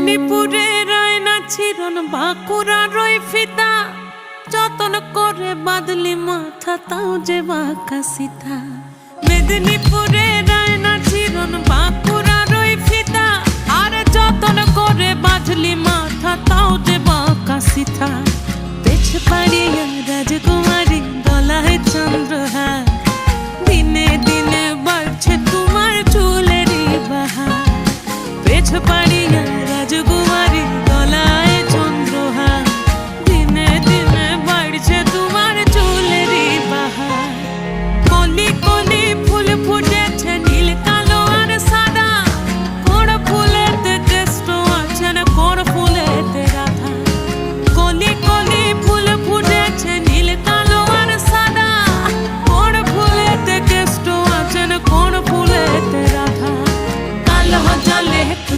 মেদিনীপুরের আয়না চিরন বাঁকুড়ার ওই ফিতা যতন করে বাদলি মাথা তাও যে বাঁকা সিথা। মেদিনীপুরের আয়না চিরন বাঁকুড়ার ওই ফিতা আর যতন করে বাঁধলি মাথা তাও যে বাঁকা সিথা। পেছ পাড়িয়া রাজকুমারী গলায় চন্দ্রহার দিনে দিনে বাড়ছে তোমার চুলেরই বাহার। পেছ পাড়িয়া রাজকুমারী